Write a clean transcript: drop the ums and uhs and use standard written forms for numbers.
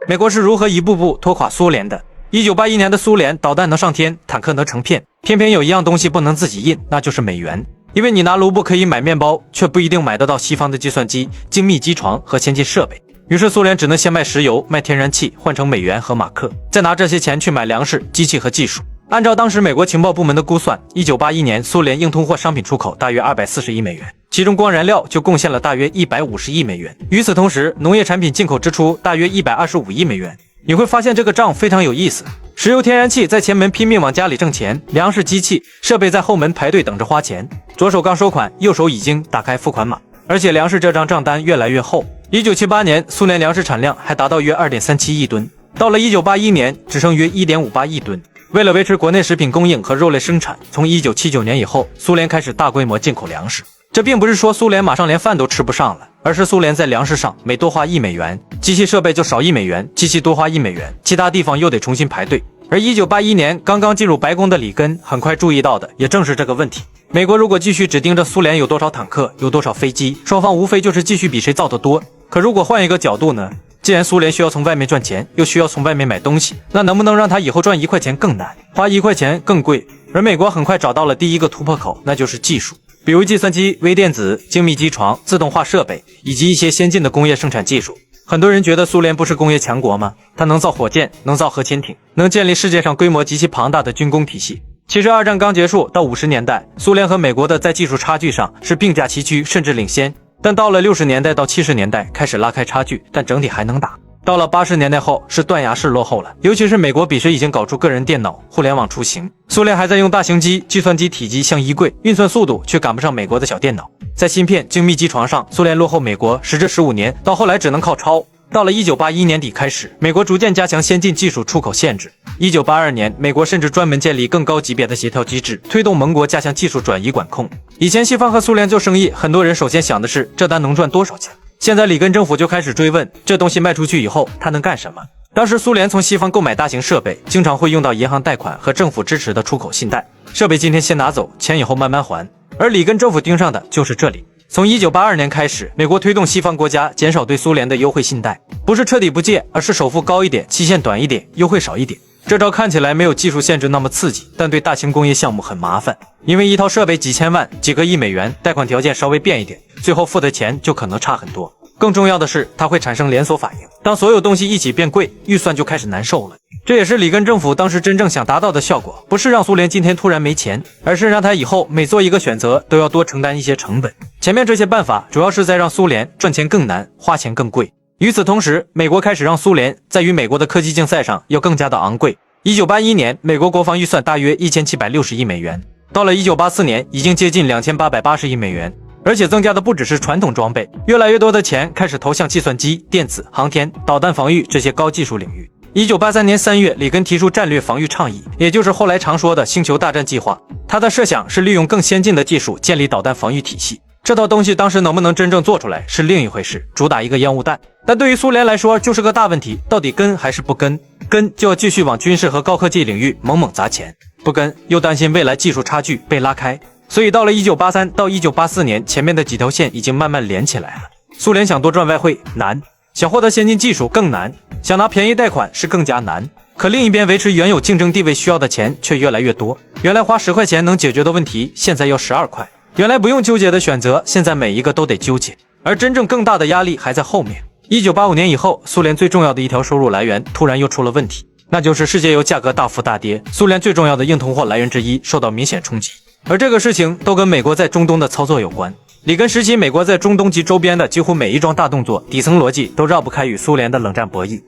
美国是如何一步步拖垮苏联的。1981年的苏联，导弹能上天，坦克能成片，偏偏有一样东西不能自己印，那就是美元。因为你拿卢布可以买面包，却不一定买得到西方的计算机、精密机床和先进设备。于是苏联只能先卖石油、卖天然气，换成美元和马克，再拿这些钱去买粮食、机器和技术。按照当时美国情报部门的估算，1981年苏联硬通货商品出口大约240亿美元，其中光燃料就贡献了大约150亿美元。与此同时，农业产品进口支出大约125亿美元。你会发现这个账非常有意思，石油天然气在前门拼命往家里挣钱，粮食机器设备在后门排队等着花钱，左手刚收款，右手已经打开付款码，而且粮食这张账单越来越厚。1978年苏联粮食产量还达到约2.37亿吨，到了1981年只剩约1.58亿吨。为了维持国内食品供应和肉类生产，从1979年以后，苏联开始大规模进口粮食。这并不是说苏联马上连饭都吃不上了，而是苏联在粮食上每多花1美元，机器设备就少1美元，机器多花1美元，其他地方又得重新排队。而1981年刚刚进入白宫的里根很快注意到的也正是这个问题。美国如果继续只盯着苏联有多少坦克，有多少飞机，双方无非就是继续比谁造得多。可如果换一个角度呢？既然苏联需要从外面赚钱，又需要从外面买东西，那能不能让他以后赚1块钱更难，花1块钱更贵？而美国很快找到了第一个突破口，那就是技术，比如计算机、微电子、精密机床、自动化设备，以及一些先进的工业生产技术。很多人觉得苏联不是工业强国吗？它能造火箭，能造核潜艇，能建立世界上规模极其庞大的军工体系。其实二战刚结束到50年代，苏联和美国的在技术差距上是并驾齐驱，甚至领先。但到了60年代到70年代开始拉开差距，但整体还能打。到了80年代后是断崖式落后了，尤其是美国彼时已经搞出个人电脑、互联网出行，苏联还在用大型机，计算机体积像衣柜，运算速度却赶不上美国的小电脑。在芯片、精密机床上，苏联落后美国10至15年，到后来只能靠抄。到了1981年底开始，美国逐渐加强先进技术出口限制。1982年，美国甚至专门建立更高级别的协调机制，推动盟国加强技术转移管控。以前西方和苏联做生意，很多人首先想的是这单能赚多少钱。现在里根政府就开始追问，这东西卖出去以后它能干什么？当时苏联从西方购买大型设备，经常会用到银行贷款和政府支持的出口信贷，设备今天先拿走，钱以后慢慢还。而里根政府盯上的就是这里。从1982年开始，美国推动西方国家减少对苏联的优惠信贷，不是彻底不借，而是首付高一点，期限短一点，优惠少一点。这招看起来没有技术限制那么刺激，但对大型工业项目很麻烦，因为一套设备几千万、几个亿美元，贷款条件稍微变一点，最后付的钱就可能差很多。更重要的是，它会产生连锁反应，当所有东西一起变贵，预算就开始难受了。这也是里根政府当时真正想达到的效果，不是让苏联今天突然没钱，而是让他以后每做一个选择都要多承担一些成本。前面这些办法主要是在让苏联赚钱更难，花钱更贵。与此同时，美国开始让苏联在与美国的科技竞赛上要更加的昂贵。1981年，美国国防预算大约1760亿美元，到了1984年已经接近2880亿美元。而且增加的不只是传统装备，越来越多的钱开始投向计算机、电子、航天、导弹防御这些高技术领域。1983年3月，里根提出战略防御倡议，也就是后来常说的星球大战计划。他的设想是利用更先进的技术建立导弹防御体系。这套东西当时能不能真正做出来是另一回事，主打一个烟雾弹。但对于苏联来说就是个大问题，到底跟还是不跟？跟就要继续往军事和高科技领域猛猛砸钱，不跟又担心未来技术差距被拉开。所以到了1983到1984年，前面的几条线已经慢慢连起来了。苏联想多赚外汇难，想获得先进技术更难，想拿便宜贷款是更加难。可另一边维持原有竞争地位需要的钱却越来越多。原来花10块钱能解决的问题，现在要12块。原来不用纠结的选择，现在每一个都得纠结。而真正更大的压力还在后面。1985年以后，苏联最重要的一条收入来源突然又出了问题，那就是世界油价格大幅大跌，苏联最重要的硬通货来源之一受到明显冲击。而这个事情都跟美国在中东的操作有关。里根时期，美国在中东及周边的几乎每一桩大动作，底层逻辑都绕不开与苏联的冷战博弈。